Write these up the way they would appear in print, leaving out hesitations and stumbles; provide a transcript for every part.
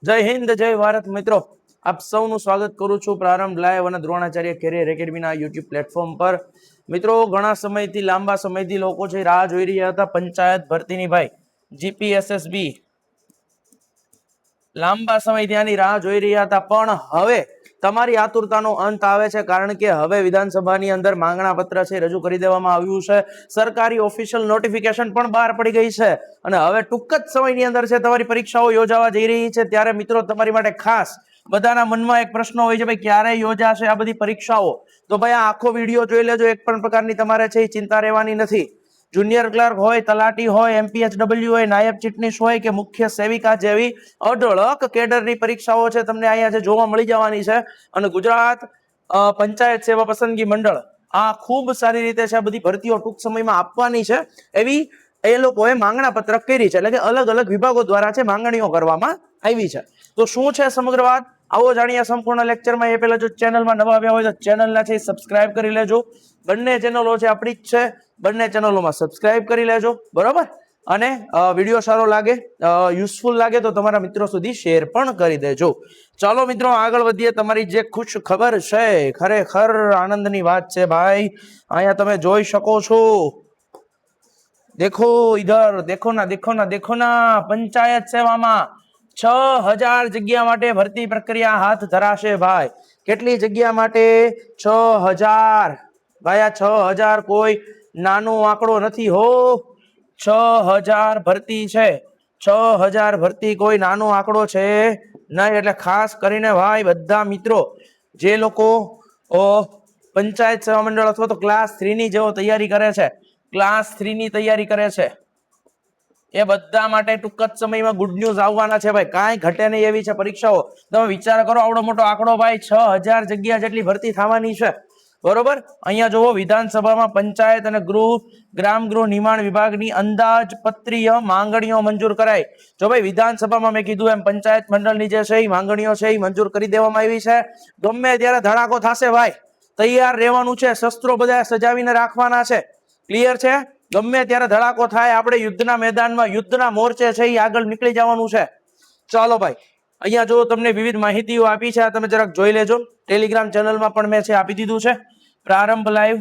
જય હિન્દ જય ભારત મિત્રો, આપ સૌનું સ્વાગત કરું છું પ્રારંભ લાઈવ અને દ્રોણાચાર્ય કેરિયર એકેડમીના યુટ્યુબ પ્લેટફોર્મ પર। મિત્રો ઘણા સમયથી લાંબા સમયથી લોકો છે રાહ જોઈ રહ્યા હતા પંચાયત ભરતીની ભાઈ જીપીએસએસબી લાંબા સમયથી આની રાહ જોઈ રહ્યા હતા, પણ હવે તમારી આતુરતાનો અંત આવે છે, કારણ કે હવે વિધાનસભાની અંદર માંગણા પત્ર છે રજૂ કરી દેવામાં આવ્યું છે। સરકારી ઓફિશિયલ નોટિફિકેશન પણ બહાર પડી ગઈ છે અને હવે ટૂંક જ સમયની અંદર છે તમારી પરીક્ષાઓ યોજાવા જઈ રહી છે। ત્યારે મિત્રો તમારી માટે ખાસ બધાના મનમાં એક પ્રશ્ન હોય છે, ભાઈ ક્યારે યોજાશે આ બધી પરીક્ષાઓ? તો ભાઈ આ આખો વિડીયો જોઈ લેજો, એક પણ પ્રકારની તમારે છે ચિંતા રહેવાની નથી। જુનિયર ક્લાર્ક હોય, તલાટી હોય, એમપીએચડબલ્યુ હોય, નાયબ ચીટનીસ હોય કે મુખ્ય સેવિકા જેવી અઢળક કેડરની પરીક્ષાઓ છે તમને અહીંયા જે જોવા મળી જવાની છે। અને ગુજરાત પંચાયત સેવા પસંદગી મંડળ આ ખૂબ સારી રીતે છે આ બધી ભરતીઓ ટૂંક સમયમાં આપવાની છે એવી એ લોકોએ માંગણા પત્રક કરી છે, એટલે કે અલગ અલગ વિભાગો દ્વારા છે માંગણીઓ કરવામાં આવી છે। તો શું છે સમગ્ર વાત, આવો જાણીએ સંપૂર્ણ લેક્ચરમાં। એ પહેલા જો ચેનલમાં નવા આવ્યા હોય તો ચેનલને છે સબસ્ક્રાઇબ કરી લેજો। બંને ચેનલો છે આપણી જ છે, બંને ચેનલોમાં સબસ્ક્રાઇબ કરી લેજો, બરોબર। અને વિડીયો સારો લાગે, યુઝફુલ લાગે તો તમારા મિત્રો સુધી શેર પણ કરી દેજો। ચાલો મિત્રો આગળ વધીએ। તમારી જે ખુશ ખબર છે, ખરેખર આનંદની વાત છે ભાઈ, અહીંયા તમે જોઈ શકો છો, देखो इधर, देखो ना देखो ना देखो ना, पंचायत सेवामां 6000 जग्या माटे भरती प्रक्रिया हाथ धराशे भाई। કેટલી જગ્યા માટે? 6000 ભાઈ। આ 6000 કોઈ નાનો આંકડો નથી હો, 6000 ભરતી છે, 6000 ભરતી કોઈ નાનો આંકડો છે નહીં। એટલે ખાસ કરીને ભાઈ બધા મિત્રો જે લોકો પંચાયત સેવા મંડળ અથવા તો ક્લાસ 3 ની જેવો તૈયારી કરે છે, ક્લાસ 3 ની તૈયારી કરે છે, એ બધા માટે ટૂંક જ સમયમાં ગુડ ન્યૂઝ આવવાના છે ભાઈ। કાંઈ ઘટે નહીં એવી છે પરીક્ષાઓ। તમે વિચાર કરો, આવડો મોટો આંકડો ભાઈ, 6000 જગ્યા જેટલી ભરતી થવાની છે, બરોબર। અહીંયા જોવો, વિધાનસભામાં પંચાયત અને ગ્રામ ગૃહ નિર્માણ વિભાગની અંદાજપત્રીય માંગણીઓ મંજૂર કરાઈ। જો ભાઈ વિધાનસભામાં મેં કીધું એમ પંચાયત મંડળની જે છે એ માંગણીઓ છે એ મંજૂર કરી દેવામાં આવી છે। ગમે ત્યારે ધડાકો થશે ભાઈ, તૈયાર રહેવાનું છે, શસ્ત્રો બધા સજાવીને રાખવાના છે, ક્લિયર છે? ગમે ત્યારે ધડાકો થાય, આપણે યુદ્ધના મેદાનમાં, યુદ્ધના મોરચે છે એ આગળ નીકળી જવાનું છે। ચાલો ભાઈ, અહીંયા જો તમને વિવિધ માહિતીઓ આપી છે, આ તમે જરાક જોઈ લેજો। ટેલિગ્રામ ચેનલમાં પણ મેં છે આપી દીધું છે, પ્રારંભ લાઈવ,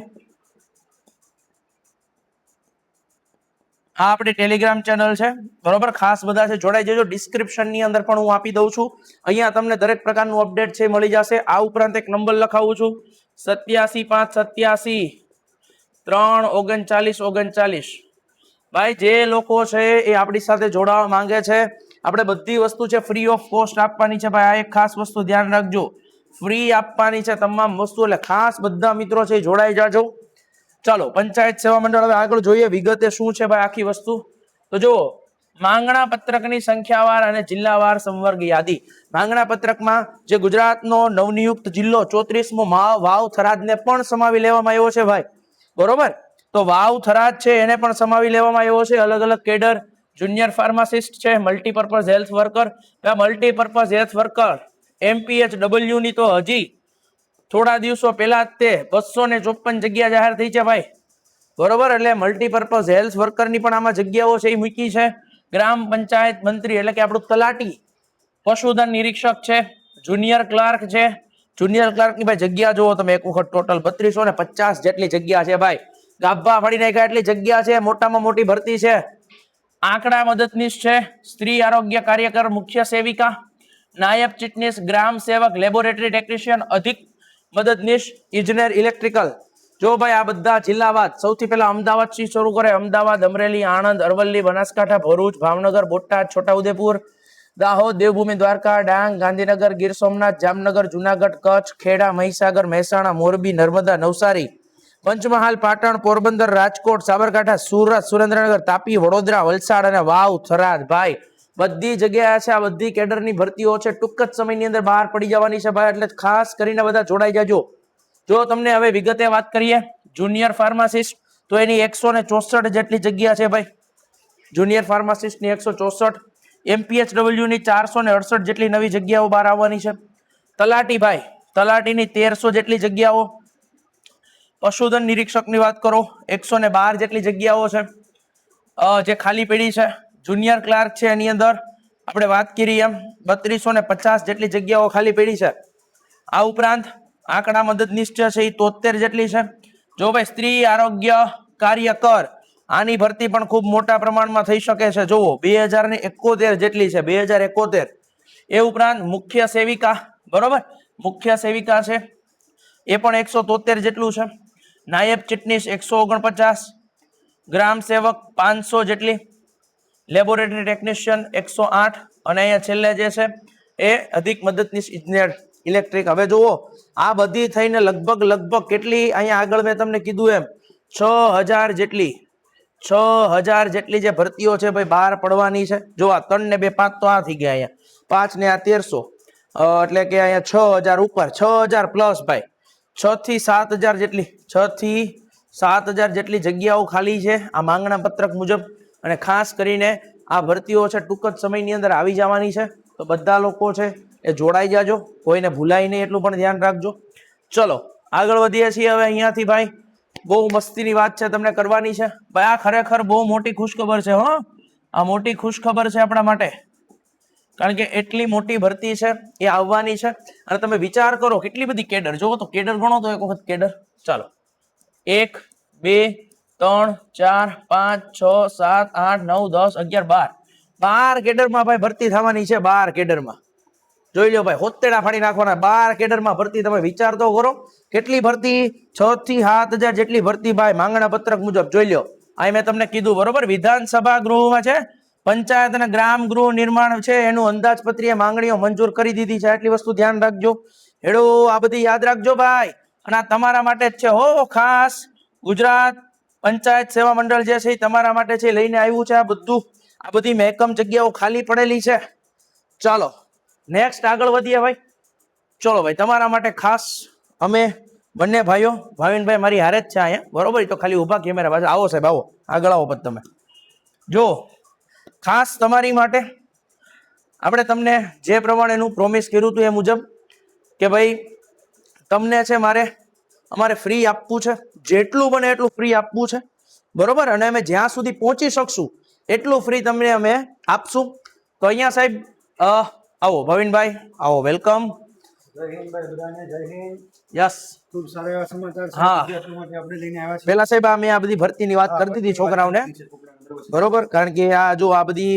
આ આપણી ટેલિગ્રામ ચેનલ છે, બરોબર। ખાસ બધા છે જોડાઈ જજો, ડિસ્ક્રિપ્શનની અંદર પણ હું આપી દઉં છું। અહીંયા તમને દરેક પ્રકારનું અપડેટ છે મળી જશે। આ ઉપરાંત એક નંબર લખાવું છું, 87 587 3 39 39। ભાઈ જે લોકો છે એ આપણી સાથે જોડાવા માંગે છે, આપણે બધી વસ્તુ છે ફ્રી ઓફ કોસ્ટ આપવાની છે ભાઈ। આ એક ખાસ વસ્તુ ધ્યાન રાખજો, ફ્રી આપવાની છે તમામ વસ્તુ, એટલે ખાસ બધા મિત્રો છે જોડાઈ જાજો। ચાલો પંચાયત સેવા મંડળ હવે આગળ જોઈએ વિગતે શું છે ભાઈ આખી વસ્તુ। તો જુઓ, માંગણા પત્રકની સંખ્યાવાર અને જિલ્લાવાર સંવર્ગ યાદી। માંગણા પત્રકમાં જે ગુજરાતનો નવનિયુક્ત જિલ્લો 34મો વાવ થરાદને પણ સમાવી લેવામાં આવ્યો છે ભાઈ, બરોબર। તો વાવ થરાદ છે એને પણ સમાવી લેવામાં આવ્યો છે। અલગ અલગ કેડર, જુનિયર ફાર્માસિસ્ટ છે, multipurpose health worker, multipurpose health worker MPHW ની તો હજી થોડા દિવસો પહેલા જ તે 254 જગ્યા જાહેર થઈ છે ભાઈ, બરોબર। એટલે મલ્ટીપર્પઝ હેલ્થ વર્કરની પણ આમાં જગ્યાઓ છે એ મૂકી છે। ગ્રામ પંચાયત મંત્રી એટલે કે આપણું તલાટી, પશુધન નિરીક્ષક છે, જુનિયર ક્લાર્ક છે, જુનિયર ક્લાર્કની ભાઈ જગ્યા જુઓ તમે, એક વખત ટોટલ 3250 જેટલી જગ્યા છે ભાઈ। ગાભા ફાડી નાખ્યા એટલી જગ્યા છે, મોટામાં મોટી ભરતી છે। આંકડા મદદનીશ છે, સ્ત્રી આરોગ્ય કાર્યકર, મુખ્ય સેવિકા, નાયબ ચીટનીસ, ગ્રામ સેવક, લેબોરેટરી ટેકનિશિયન, અધિક મદદનીશ, ઇજનેર ઇલેક્ટ્રિકલ। જો ભાઈ આ બધા જિલ્લાવાદ, સૌથી પહેલા અમદાવાદ થી શરૂ કરે, અમદાવાદ, અમરેલી, આણંદ, અરવલ્લી, બનાસકાંઠા, ભરૂચ, ભાવનગર, બોટાદ, છોટાઉદેપુર, દાહોદ, દેવભૂમિ, દ્વારકા, ડાંગ, ગાંધીનગર, ગીર સોમનાથ, જામનગર, જુનાગઢ, કચ્છ, ખેડા, મહીસાગર, મહેસાણા, મોરબી, નર્મદા, નવસારી, પંચમહાલ, પાટણ, પોરબંદર, રાજકોટ, સાબરકાંઠા, સુરત, સુરેન્દ્રનગર, તાપી, વડોદરા, વલસાડ અને વાવ થરાદ ભાઈ બધી જગ્યાએ છે આ બધી કેડરની ભરતીઓ છે, ટૂંક જ સમયની અંદર બહાર પડી જવાની છે ભાઈ। એટલે ખાસ કરીને બધા જોડાઈ જાજો। જો તમને હવે વિગતે વાત કરીએ, જુનિયર ફાર્માસિસ્ટ તો એની 164 જેટલી જગ્યા છે ભાઈ, જુનિયર ફાર્માસિસ્ટની 164, એમપીએચડબલ્યુ ની 468 જેટલી નવી જગ્યાઓ બહાર આવવાની છે। તલાટી ભાઈ, તલાટીની 1300 જેટલી જગ્યાઓ। પશુધન નિરીક્ષકની વાત કરો, 112 જેટલી જગ્યાઓ છે જે ખાલી પડી છે। જુનિયર ક્લાર્ક છે એની અંદર આપણે વાત કરી એમ 3250 જેટલી જગ્યાઓ ખાલી પડી છે. આ ઉપરાંત આંકડા મદદનીશ છે એ 73 જેટલી છે. જો ભાઈ સ્ત્રી આરોગ્ય કાર્યકર આની ભરતી પણ ખૂબ મોટા પ્રમાણમાં થઈ શકે છે. જુઓ 2071 જેટલી છે, 2071. એ ઉપરાંત મુખ્ય સેવિકા, બરોબર, મુખ્ય સેવિકા છે એ પણ 173 જેટલું છે. નાયબ ચીટનીસ 149, ગ્રામ સેવક 500 જેટલી, લેબોરેટરી ટેકનિશિયન 108, અને અહીંયા છેલ્લે જે છે એ અધિક મદદનીશ ઇજનેર ઇલેક્ટ્રિક. હવે જુઓ આ બધી થઈને લગભગ કેટલી, અહીંયા આગળ મેં તમને કીધું એમ 6000 જેટલી, 6000 જેટલી જે ભરતીઓ છે ભાઈ બહાર પડવાની છે. જો આ 3 ને 2 5 તો આ થઈ ગયા, અહીંયા 5 ને આ 1300, એટલે કે અહીંયા 6000 ઉપર, 6000 પ્લસ ભાઈ 6 થી 7000 જેટલી, 6 થી 7000 જેટલી જગ્યાઓ ખાલી છે આ માંગણા પત્રક મુજબ. અને ખાસ કરીને આ ભરતીઓ છે ટૂંક જ સમયની અંદર આવી જવાની છે. તો બધા લોકો છે એ જોડાઈ જાજો, કોઈને ભૂલાય નહીં એટલું પણ ધ્યાન રાખજો. ચલો આગળ વધીએ છીએ હવે અહીંયાથી. ભાઈ બહુ મસ્તીની વાત છે તમને કરવાની છે ભાઈ. આ ખરેખર બહુ મોટી ખુશખબર છે હો, આ મોટી ખુશખબર છે આપણા માટે, કારણ કે એટલી મોટી ભરતી છે એ આવવાની છે. અને તમે વિચાર કરો કેટલી બધી કેડર, જોવો તો કેડર ગણો તો એક વખત કેડર. ચાલો 1 2 3 4 5 6 7 8 9 10 11 12 કેડરમાં ભાઈ ભરતી થવાની છે. 12 કેડરમાં જોઈ લો ભાઈ, હોતેડા ફાડી નાખવાના. 12 કેડરમાં ભરતી, તમે વિચાર તો કરો કેટલી ભરતી, 6 થી 7000 જેટલી ભરતી ભાઈ માંગણા પત્રક મુજબ. જોઈ લો અહીં મેં તમને કીધું બરોબર, વિધાનસભા ગૃહમાં છે, પંચાયત અને ગ્રામ ગૃહ નિર્માણ છે એનું અંદાજપત્રીય માંગણીઓ મંજૂર કરી દીધી છે. એટલી વસ્તુ ધ્યાન રાખજો હેડો, આ બધી યાદ રાખજો ભાઈ. અને આ તમારા માટે જ છે હો, ખાસ ગુજરાત પંચાયત સેવા મંડળ જે છે એ તમારા માટે છે લઈને આવ્યું છે આ બધું. આ બધી મહેકમ જગ્યાઓ ખાલી પડેલી છે. ચાલો નેક્સ્ટ આગળ વધીએ ભાઈ. ચલો ભાઈ તમારા માટે ખાસ અમે બંને ભાઈઓ, ભાવિનભાઈ મારી હારે જ છે અહીંયા, બરોબર, તો ખાલી ઊભા કેમેરા પાસે આવો સાહેબ, આવો આગળ આવો. પછી તમે જો ખાસ તમારી માટે આપણે તમને જે પ્રમાણેનું પ્રોમિસ કર્યું હતું એ મુજબ કે ભાઈ તમને છે અમારે ફ્રી આપવું છે, જેટલું બને એટલું ફ્રી આપવું છે, બરોબર. અને અમે જ્યાં સુધી પહોંચી શકશું એટલું ફ્રી તમને અમે આપશું. તો અહીંયા સાહેબ આવો ભાવિનભાઈ, આવો, વેલકમ. જય હિન્દ ભાઈ, બધાને જય હિન્દ. યસ, ખૂબ સારા એવા સમાચાર છે હા. વિદ્યાર્થીઓ માટે આપણે લઈને આવ્યા છીએ. પેલા સાહેબ મેં આ બધી ભરતીની વાત કરતી હતી છોકરાઓને, બરોબર, કારણ કે આ જો આ બધી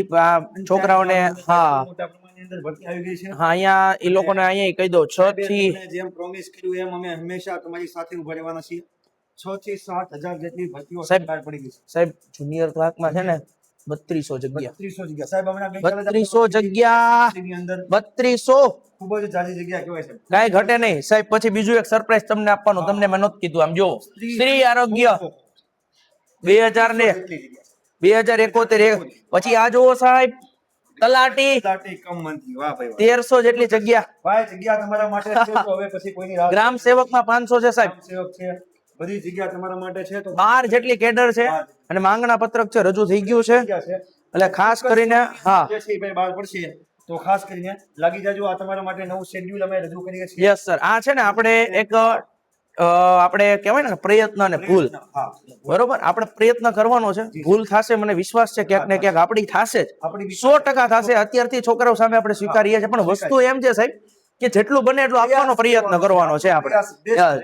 છોકરાઓને, હા મોટા પ્રમાણની અંદર ભરતી આવી ગઈ છે. હા, અહીંયા એ લોકોને અહીંયા કહી દો 6 થી, તમને જેમ પ્રોમિસ કર્યું એમ અમે હંમેશા તમારી સાથે ઉભા રહેવાના છીએ. 6 થી 7000 જેટલી ભરતીઓ સાહેબ, બહાર પડી ગઈ છે. સાહેબ જુનિયર ક્લાસમાં છે ને 3200 જગ્યા, 3200 જગ્યા સાહેબ, હમણાં ગઈકાલે જ 3200 જગ્યા, ની અંદર 3200 ખૂબ જ જાજી જગ્યા કહેવાય છે. કાંઈ ઘટે નહીં સાહેબ. પછી બીજું એક સરપ્રાઈઝ તમને આપવાનું, તમને મેં નહોતું કીધું. આમ જો સ્ત્રી આરોગ્ય 2000 ને 2071, પછી આ જુઓ સાહેબ તલાટી તલાટી કમ મંત્રી, વાહ ભાઈ વાહ. 1300 જેટલી જગ્યા, ભાઈ જગ્યા તમારા માટે છે, તો હવે પછી કોઈની રાહ ગ્રામ સેવકમાં 500 છે સાહેબ, સેવક છે, બધી જગ્યા તમારા માટે છે. તો 12 જેટલી કેડર છે અને માંગણા પત્રક છે રજૂ થઈ ગયું છે. જગ્યા છે એટલે ખાસ કરીને હા જે છે એ ભાઈ બહાર પડશે, તો ખાસ કરીને લાગી જાજો. આ તમારા માટે નવું શેડ્યુલ અમે રજૂ કરીએ છીએ. Yes sir. આ છે ને આપણે એક આપણે કહેવાય ને પ્રયત્ન અને ભૂલ, હા, બરોબર, આપણે પ્રયત્ન કરવાનો છે, ભૂલ થશે મને વિશ્વાસ છે ક્યાંક ને ક્યાંક આપણી થશે જ, આપણી 100% થશે. અત્યારથી છોકરાઓ સામે આપણે સ્વીકારીએ છીએ, પણ વસ્તુ એમ છે સાહેબ કે જેટલું બને એટલું આપવાનો પ્રયત્ન કરવાનો છે આપણે.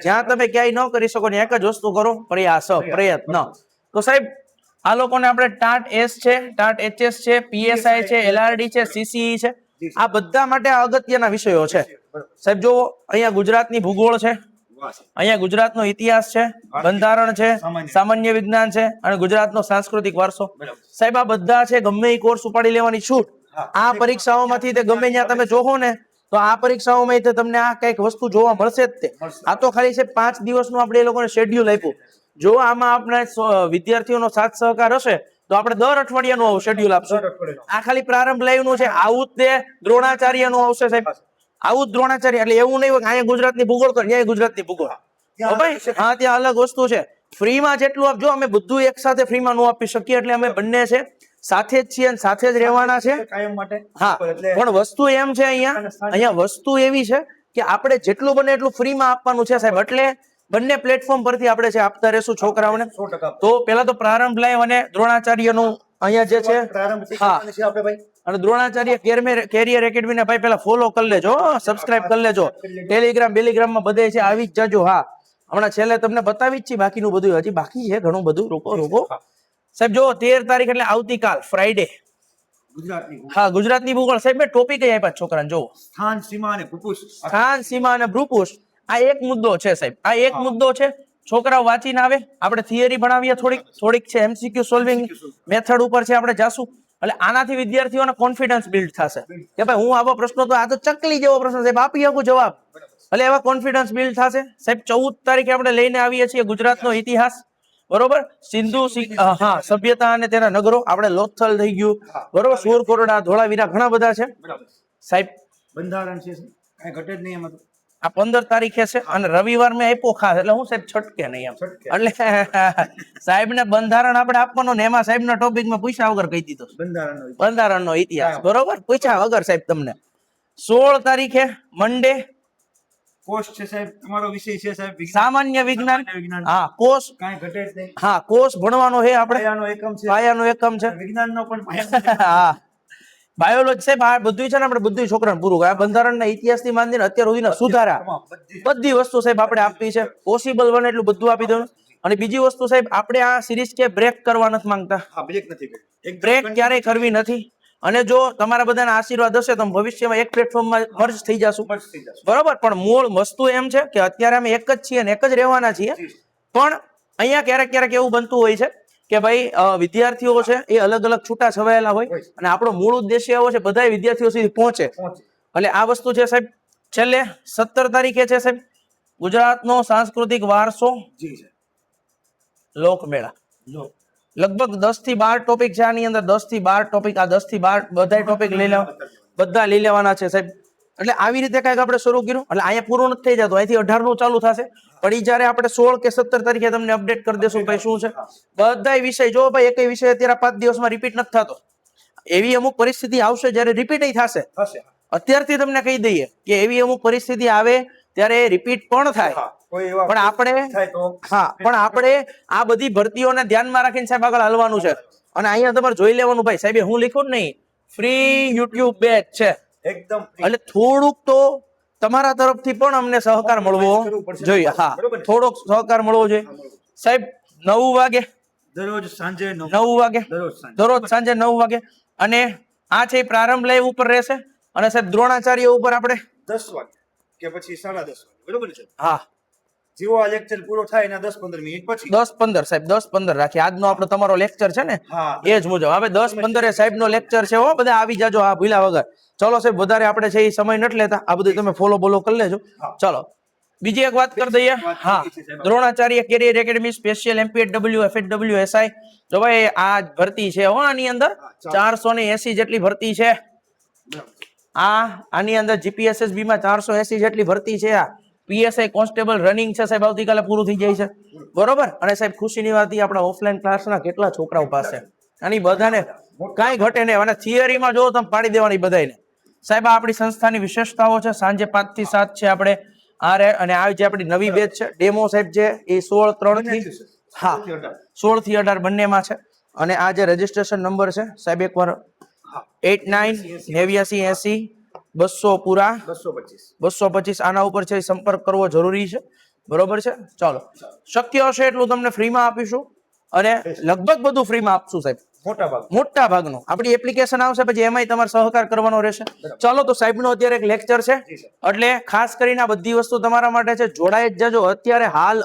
જ્યાં તમે ક્યાંય ન કરી શકો ને એક જ વસ્તુ કરો, પ્રયાસ, પ્રયત્ન. તો સાહેબ આ લોકોને આપણે ટાટ એસ છે, ટાટ એચએસ છે, પીએસઆઈ છે, એલઆરડી છે, સીસીઈ છે, આ બધા માટે આ અગત્યના વિષયો છે સાહેબ. જો અહીંયા ગુજરાતની ભૂગોળ છે, અહીંયા ગુજરાતનો ઇતિહાસ છે, બંધારણ છે, સામાન્ય વિજ્ઞાન છે, અને ગુજરાતનો સાંસ્કૃતિક વારસો. સાહેબ આ બધા છે, ગમે એ કોર્સ ઉપાડી લેવાની છૂટ. આ પરીક્ષાઓમાંથી તે ગમે ત્યાં તમે જોવો ને તો આ પરીક્ષાઓમાં તમને આ કઈક વસ્તુ જોવા મળશે જ તે. આ તો ખાલી છે 5 દિવસનું આપણે એ લોકોને શેડ્યુલ આપ્યું. જો આમાં આપણે વિદ્યાર્થીઓનો સાથ સહકાર હશે તો આપણે દર અઠવાડિયાનું આવું શેડ્યુલ આપશું. આ ખાલી પ્રારંભ લાઈવનું છે, આવું જ તે દ્રોણાચાર્યનું આવશે સાહેબ, આવું જ દ્રોણાચાર્ય. એટલે એવું નહીં હોય કે અહીંયા ગુજરાતની ભૂગોળ કર, ત્યાં ગુજરાતની ભૂગોળ. હા, ત્યાં અલગ વસ્તુ છે. ફ્રીમાં જેટલું આપજો, અમે બધું એક સાથે ફ્રીમાં ન આપી શકીએ, એટલે અમે બંને છે સાથે જ છીએ અને સાથે જ રહેવાના છે કાયમ માટે. હા, પણ વસ્તુ એમ છે અહીંયા વસ્તુ એવી છે કે આપણે જેટલું બને એટલું ફ્રીમાં આપવાનું છે સાહેબ. એટલે બંને પ્લેટફોર્મ પરથી આપણે છે આપતા રહેશું છોકરાઓને. 100%. તો પેલા તો પ્રારંભ લાઈવ અને દ્રોણાચાર્યનું અહીંયા જે છે, પ્રારંભ હા આપણે ભાઈ અને દ્રોણાચાર્ય કેરિયર એકેડમી ને ભાઈ પેલા ફોલો કરી લેજો, સબસ્ક્રાઇબ કરી લેજો. ટેલિગ્રામ બેલિગ્રામમાં બધે છે, આવી જ જાજો. હા, હમણાં છેલ્લે તમને બતાવી જ છે, બાકીનું બધું હજી બાકી છે ઘણું બધું. રોકો સાહેબ, જો 13 તારીખ એટલે આવતીકાલ ફ્રાઈડે. ગુજરાતની હા, ગુજરાતની ભૂગોળ સાહેબ મેં ટોપિક આપ્યા છોકરાને. જો સ્થાન સીમા અને ભૂપુષ્પ. સ્થાન, સીમા અને ભૂપુષ્પ, આ એક મુદ્દો છે સાહેબ, આ એક મુદ્દો છે. છોકરાઓ વાંચીને આવે, આપણે થિયરી ભણાવીએ, થોડીક છે એમસીક્યુ સોલ્વિંગ મેથડ ઉપર છે, આપણે જાશું. એટલે આનાથી વિદ્યાર્થીઓને કોન્ફિડન્સ બિલ્ડ થશે કે ભાઈ હું આવો પ્રશ્નો તો આ તો ચકલી જેવો પ્રશ્ન સાહેબ આપી શકું જવાબ. એટલે એવા કોન્ફિડન્સ બિલ્ડ થશે સાહેબ. 14 તારીખે આપણે લઈને આવીએ છીએ ગુજરાતનો ઇતિહાસ, બરોબર. સિંધુ સભ્યતા અને તેના નગરો, આપણે લોથલ થઈ ગયું, બરોબર. સુરકોરડા, ધોળાવીરા, ઘણા બધા છે સાહેબ. બંધારણ છે, કાંઈ ઘટે જ નહીં એમાં. આ 15 તારીખે છે અને રવિવાર મેં આપ્યો ખાસ, એટલે હું સાહેબ છટકે નહીં એમ. એટલે સાહેબ ને બંધારણ આપણે આપવાનો ને એમાં સાહેબ ના ટોપિક માં પૂછ્યા વગર કહી દીધો બંધારણનો ઇતિહાસ, બરોબર. પૂછ્યા વગર સાહેબ તમને. 16 તારીખે મંડે કોષ છે સાહેબ, તમારો વિષય છે સાહેબ સામાન્ય વિજ્ઞાન. હા, કોષ, કાંઈ ઘટે જ નહીં. હા કોષ ભણવાનો છે આપણે. પાયાનો એકમ છે, પાયાનો એકમ છે. વિજ્ઞાનનો પણ પાયો. હા, બાયોલોજી સાહેબ, આ બધું છે ને આપણે બધું છોકરાને પૂરું કરે. આ બંધારણના ઇતિહાસથી માંડીને અત્યાર સુધીના સુધારા, બધી વસ્તુ સાહેબ આપણે આપી છે. પોસિબલ બને એટલું બધું આપી દઉં. અને બીજી વસ્તુ સાહેબ, આપણે આ સિરીઝ કે બ્રેક કરવા નથી માંગતા. બ્રેક નથી કરી, એક બ્રેક ક્યારેય કરવી નથી. અને જો તમારા બધાના આશીર્વાદ હશે તો ભવિષ્યમાં એક પ્લેટફોર્મમાં મર્જ થઈ જશું, બરોબર. પણ મૂળ વસ્તુ એમ છે કે અત્યારે અમે એક જ છીએ અને એક જ રહેવાના છીએ. પણ અહીંયા ક્યારેક એવું બનતું હોય છે કે ભાઈ વિદ્યાર્થીઓ છે એ અલગ અલગ છૂટા છવાયેલા હોય અને આપણો મૂળ ઉદ્દેશ્ય એવો છે બધા વિદ્યાર્થીઓ સુધી પહોંચે. એટલે આ વસ્તુ છે સાહેબ. છેલ્લે 17 તારીખે છે સાહેબ ગુજરાતનો સાંસ્કૃતિક વારસો લોકમેળા. લગભગ 10 થી 12 ટોપિક છે આની અંદર. 10 થી 12 ટોપિક, આ 10 થી 12 બધા ટોપિક બધા લઈ લેવાના છે સાહેબ. એટલે આવી રીતે કઈક આપણે શરૂ કર્યું. એટલે અહીંયા પૂરું નથી થઈ જતું, અહીંથી 18 નું ચાલુ થશે. પણ ઈ જયારે આપણે 16 કે 17 તારીખે તમને અપડેટ કરી દેશું ભાઈ શું છે બધા વિષય. જો ભાઈ એક વિષય અત્યારે 5 દિવસમાં રિપીટ નથી થતો. એવી અમુક પરિસ્થિતિ આવશે જ્યારે રિપીટ થશે. અત્યારથી તમને કહી દઈએ કે એવી અમુક પરિસ્થિતિ આવે ત્યારે રિપીટ પણ થાય. પણ આપણે આ બધી ભરતીઓને ધ્યાનમાં રાખીને સાહેબ આગળ હાલવાનું છે. અને અહીંયા તમારે જોઈ લેવાનું ભાઈ સાહેબ, હું લીખું જ નહીં, ફ્રી યુટ્યુબ બેચ છે એકદમ. એટલે થોડુંક તો તમારા તરફથી પણ અમને સહકાર મળવો જોઈએ. હા, થોડોક સહકાર મળવો જોઈએ સાહેબ. 9 વાગે દરરોજ સાંજે 9 વાગે, દરરોજ સાંજે 9 વાગે. અને આ છે પ્રારંભ લાઈવ ઉપર રહેશે. અને સાહેબ દ્રોણાચાર્ય ઉપર આપણે 10 વાગે કે પછી 10:30 વાગે, બરોબર છે. હા, જેવો આ લેક્ચર પૂરો થાય એના 10-15 મિનિટ પછી 10-15 સાહેબ 10-15 રાખીએ. આજનો આપણો તમારો લેક્ચર છે ને એ જ મુજબ હવે 10-15 સાહેબ નો લેક્ચર છે. હો, બધા આવી જાજો, હા ભૂલ્યા વગર. ચલો સાહેબ, વધારે આપણે છે એ સમય નથી લેતા. આ બધું તમે ફોલો કરી લેજો. ચલો બીજી એક વાત કરી દઈએ. હા, Dronacharya career academy special MPHW FHW SI. જો ભાઈ આ ભરતી છે હો, આની અંદર 480 જેટલી ભરતી છે. આની અંદર જીપીએસએસબી માં 480 જેટલી ભરતી છે. આ પીએસઆઈ કોન્સ્ટેબલ રનિંગ છે સાહેબ, આવતીકાલે પૂરું થઈ જાય છે, બરોબર. અને સાહેબ ખુશીની વાત આપણા ઓફલાઈન ક્લાસના કેટલા છોકરાઓ પાસે આની બધાને કાંઈ ઘટે નહીં. અને થિયરીમાં જો તમે પાડી દેવાની બધાને સાહેબ. આ આપણી સંસ્થાની વિશેષતાઓ છે. સાંજે 5 થી 7 છે આપણે અને આ જે આપણી નવી બેચ છે ડેમો સાહેબ છે એ 16/3 થી 16 થી 18 બંનેમાં છે. અને આ જે રજીસ્ટ્રેશન નંબર છે સાહેબ એકવાર 898980 પૂરા 225 આના ઉપર છે સંપર્ક કરવો જરૂરી છે, બરોબર છે. ચાલો, શક્ય હશે એટલું તમને ફ્રીમાં આપીશું અને લગભગ બધું ફ્રીમાં આપશું સાહેબ. મોટા ભાગનું આપણી એપ્લિકેશન આવશે પછી એમાંય તમારે સહકાર કરવાનો રહેશે. ચાલો, તો સાહેબનો અત્યારે એક લેક્ચર છે એટલે ખાસ કરીને આ બધી વસ્તુ તમારા માટે છે. જોડાઈ જ જજો અત્યારે હાલ.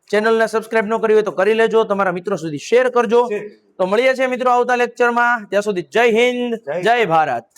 ચેનલને સબસ્ક્રાઇબ ન કરી હોય તો કરી લેજો, તમારા મિત્રો સુધી શેર કરજો. તો મળીએ છીએ મિત્રો આવતા લેક્ચરમાં. ત્યાં સુધી જય હિન્દ, જય ભારત.